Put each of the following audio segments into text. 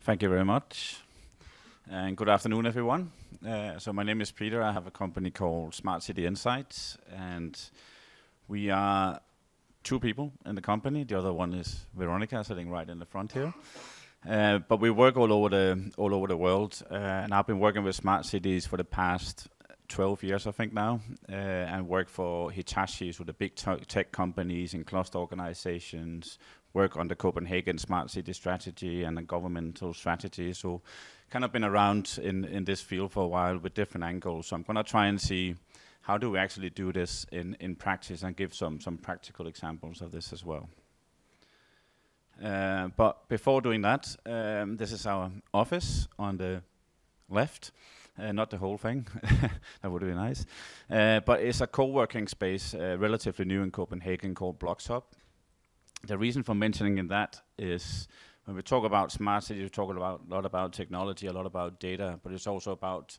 Thank you very much. And good afternoon, everyone. So my name is Peter. I have a company called Smart City Insights, and we are two people in the company. The other one is Veronica, sitting right in the front here. But we work all over the world, and I've been working with smart cities for the past 12 years, I think now, and work for Hitachi, so the big tech companies and cluster organizations, work on the Copenhagen Smart City strategy and the governmental strategy. So kind of been around in this field for a while with different angles. So I'm going to try and see how do we actually do this in practice and give some practical examples of this as well. But before doing that, this is our office on the left. Not the whole thing, that would be nice. But it's a co-working space, relatively new in Copenhagen, called BloxHub. The reason for mentioning that is when we talk about smart cities, we talk a lot about technology, a lot about data, but it's also about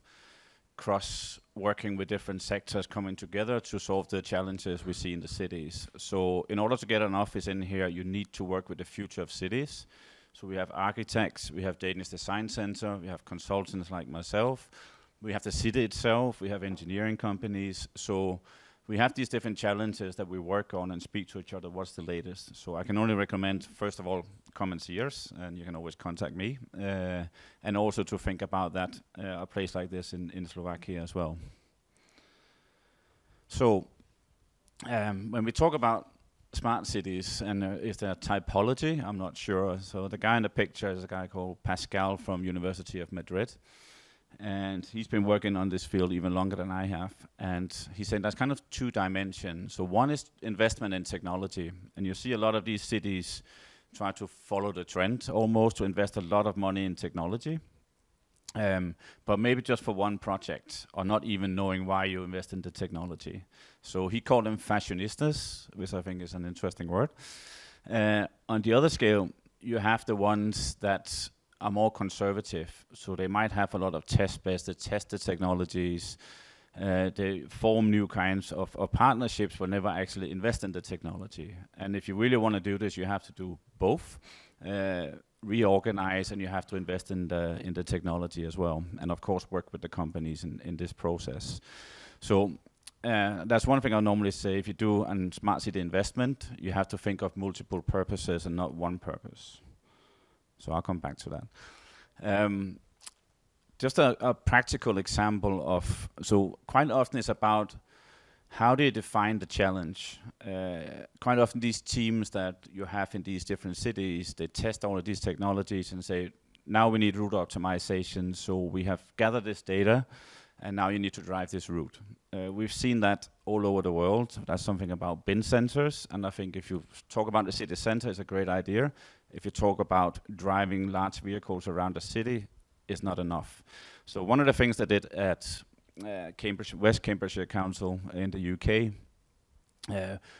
cross-working with different sectors coming together to solve the challenges we see in the cities. So in order to get an office in here, you need to work with the future of cities. So we have architects, we have Danish Design Center, we have consultants like myself, we have the city itself, we have engineering companies. So we have these different challenges that we work on and speak to each other, what's the latest. So I can only recommend, first of all, come and see us, and you can always contact me. And also to think about that, a place like this in Slovakia as well. So when we talk about smart cities, and is there typology? I'm not sure. So the guy in the picture is a guy called Pascal from University of Madrid. And he's been working on this field even longer than I have. And he's saying there's kind of two dimensions. So one is investment in technology. And you see a lot of these cities try to follow the trend almost to invest a lot of money in technology. But maybe just for one project, or not even knowing why you invest in the technology. So he called them fashionistas, which I think is an interesting word. On the other scale, you have the ones that are more conservative. So they might have a lot of test beds, they test the technologies, they form new kinds of partnerships but never actually invest in the technology. And if you really want to do this, you have to do both. Reorganize, and you have to invest in the technology as well, and of course work with the companies in this process. So that's one thing I normally say. If you do a smart city investment, you have to think of multiple purposes and not one purpose. So I'll come back to that. Just a practical example of, so quite often it's about how do you define the challenge? Quite often these teams that you have in these different cities, they test all of these technologies and say, now we need route optimization, so we have gathered this data, and now you need to drive this route. We've seen that all over the world. That's something about bin sensors, and I think if you talk about the city center, it's a great idea. If you talk about driving large vehicles around the city, it's not enough. So one of the things they did at West Cambridgeshire Council in the UK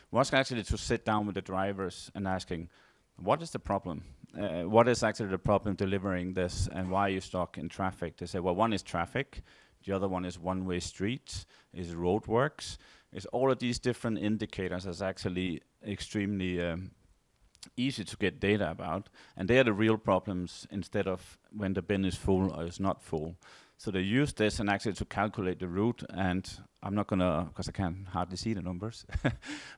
was actually to sit down with the drivers and asking, what is the problem? What is actually the problem delivering this, and why are you stuck in traffic? They say, well, one is traffic, the other one is one-way streets, is roadworks, is all of these different indicators that's actually extremely easy to get data about, and they are the real problems instead of when the bin is full or is not full. So they use this and actually to calculate the route, and I'm not gonna, because I can hardly see the numbers,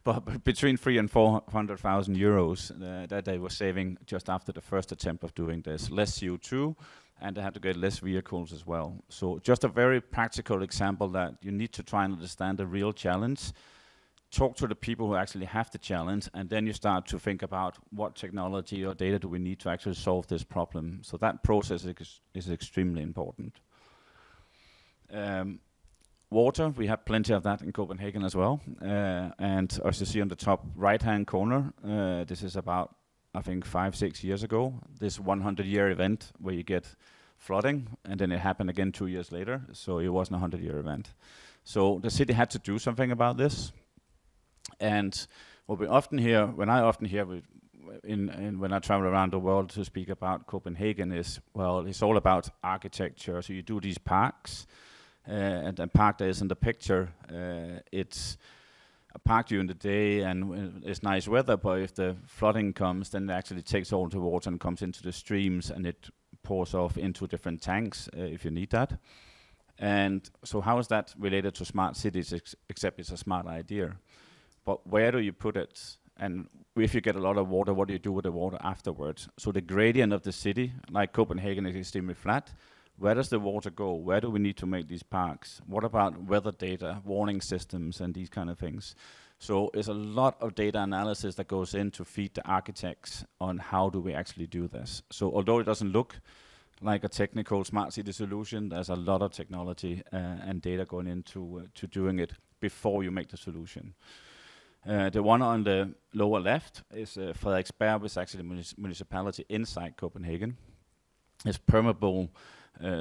but between 300,000 and 400,000 euros that they were saving just after the first attempt of doing this. Less CO2, and they had to get less vehicles as well. So just a very practical example that you need to try and understand the real challenge, talk to the people who actually have the challenge, and then you start to think about what technology or data do we need to actually solve this problem. So that process is extremely important. Water, we have plenty of that in Copenhagen as well. And as you see on the top right-hand corner, this is about, I think, 5-6 years ago, this 100-year event where you get flooding, and then it happened again 2 years later, so it wasn't a 100-year event. So the city had to do something about this. And what we often hear, when I travel around the world to speak about Copenhagen is, well, it's all about architecture. So you do these parks, and the park that is in the picture, it's a park during the day and it's nice weather, but if the flooding comes, then it actually takes all the water and comes into the streams, and it pours off into different tanks if you need that. And so how is that related to smart cities, except it's a smart idea? But where do you put it? And if you get a lot of water, what do you do with the water afterwards? So the gradient of the city, like Copenhagen, is extremely flat. Where does the water go? Where do we need to make these parks? What about weather data, warning systems, and these kind of things? So there's a lot of data analysis that goes in to feed the architects on how do we actually do this. So although it doesn't look like a technical smart city solution, there's a lot of technology and data going into to doing it before you make the solution. The one on the lower left is Frederiksberg, which is actually a municipality inside Copenhagen. It's permeable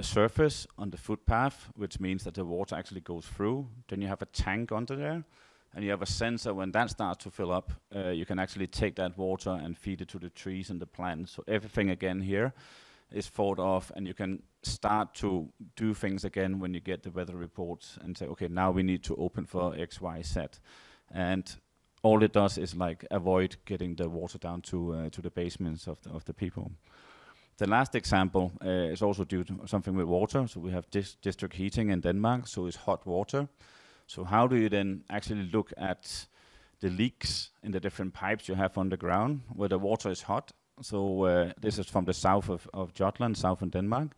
surface on the footpath, which means that the water actually goes through. Then you have a tank under there, and you have a sensor. When that starts to fill up, you can actually take that water and feed it to the trees and the plants. So everything again here is thought of, and you can start to do things again when you get the weather reports and say, okay, now we need to open for X, Y, Z. And all it does is like avoid getting the water down to the basements of the people. The last example is also due to something with water. So we have district heating in Denmark, so it's hot water. So how do you then actually look at the leaks in the different pipes you have underground where the water is hot? So this is from the south of Jutland, south in Denmark.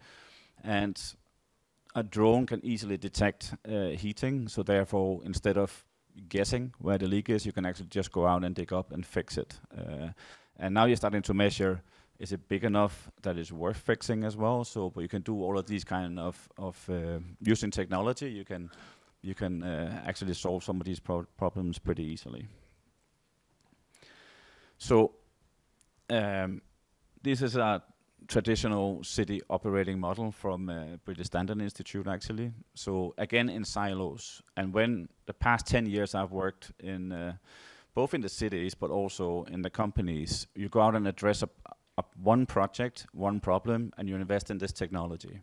And a drone can easily detect heating. So therefore, instead of guessing where the leak is, you can actually just go out and dig up and fix it. And now you're starting to measure, is it big enough that it's worth fixing as well? So, but you can do all of these kind of using technology. You can actually solve some of these problems pretty easily. So this is a traditional city operating model from British Standard Institute, actually. So again, in silos. And when the past 10 years I've worked in both in the cities, but also in the companies, you go out and address one project, one problem, and you invest in this technology.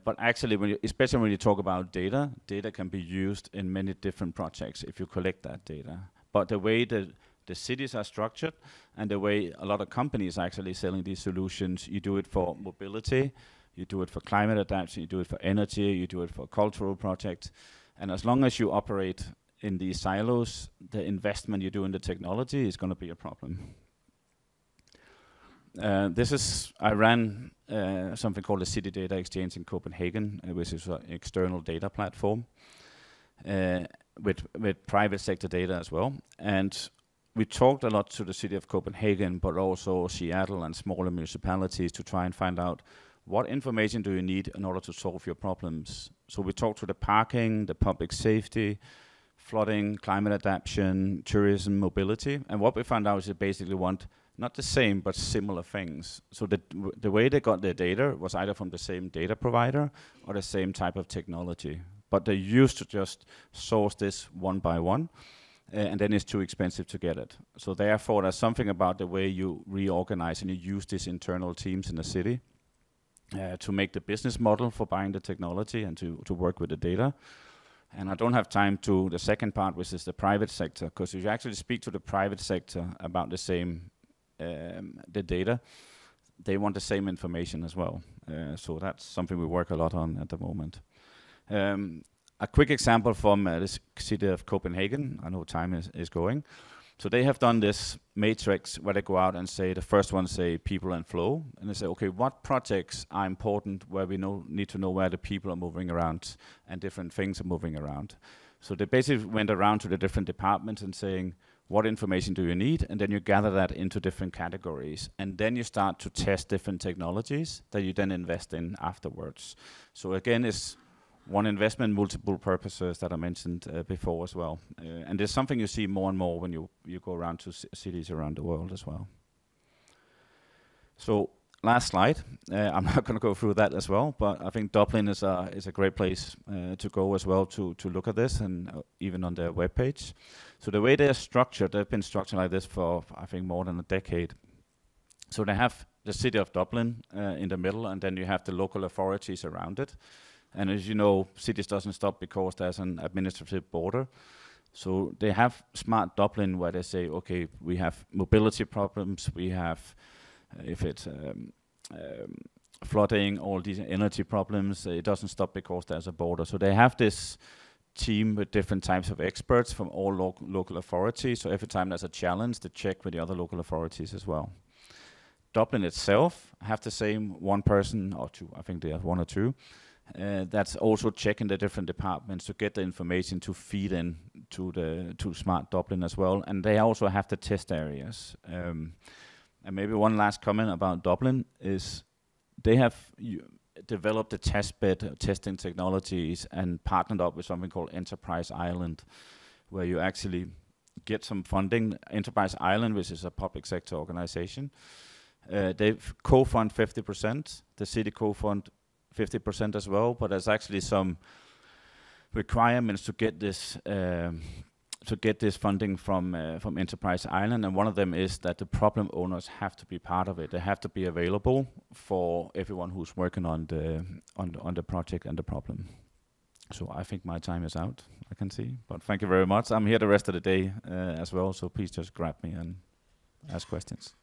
But actually, especially when you talk about data, data can be used in many different projects if you collect that data. But the way the cities are structured and the way a lot of companies are actually selling these solutions, you do it for mobility, you do it for climate adaptation, you do it for energy, you do it for cultural projects. And as long as you operate in these silos, the investment you do in the technology is going to be a problem. I ran something called the City Data Exchange in Copenhagen, which is an external data platform with private sector data as well. And we talked a lot to the city of Copenhagen, but also Seattle and smaller municipalities to try and find out what information do you need in order to solve your problems. So we talked to the parking, the public safety, flooding, climate adaptation, tourism, mobility. And what we found out is they basically want not the same, but similar things. So the way they got their data was either from the same data provider or the same type of technology. But they used to just source this one by one, and then it's too expensive to get it. So therefore, there's something about the way you reorganize and you use these internal teams in the city to make the business model for buying the technology and to work with the data. And I don't have time to the second part, which is the private sector, because if you actually speak to the private sector about the same the data, they want the same information as well. So that's something we work a lot on at the moment. A quick example from the city of Copenhagen. I know time is going. So they have done this matrix where they go out and say, the first one say people and flow. And they say, okay, what projects are important where we need to know where the people are moving around and different things are moving around. So they basically went around to the different departments and saying, what information do you need? And then you gather that into different categories. And then you start to test different technologies that you then invest in afterwards. So again, it's one investment, multiple purposes that I mentioned before as well. And there's something you see more and more when you go around to cities around the world as well. So last slide. I'm not going to go through that as well, but I think Dublin is a great place to go as well to look at this, and even on their webpage. So the way they are structured, they've been structured like this for, I think, more than a decade. So they have the city of Dublin in the middle, and then you have the local authorities around it. And as you know, cities doesn't stop because there's an administrative border. So they have Smart Dublin, where they say, okay, we have mobility problems, we have if it's flooding, all these energy problems. It doesn't stop because there's a border. So they have this team with different types of experts from all local authorities. So every time there's a challenge, they check with the other local authorities as well. Dublin itself have the same one person or two, I think they have one or two, that's also checking the different departments to get the information to feed in to Smart Dublin as well. And they also have the test areas. And maybe one last comment about Dublin is they have developed the test bed testing technologies and partnered up with something called Enterprise Ireland, where you actually get some funding. Enterprise Ireland, which is a public sector organization, they co-fund 50%. The city co-fund 50% as well, but there's actually some requirements to get this funding from Enterprise Ireland, and one of them is that the problem owners have to be part of it. They have to be available for everyone who's working on the project and the problem. So I think my time is out, I can see. But thank you very much. I'm here the rest of the day as well, so please just grab me and ask questions.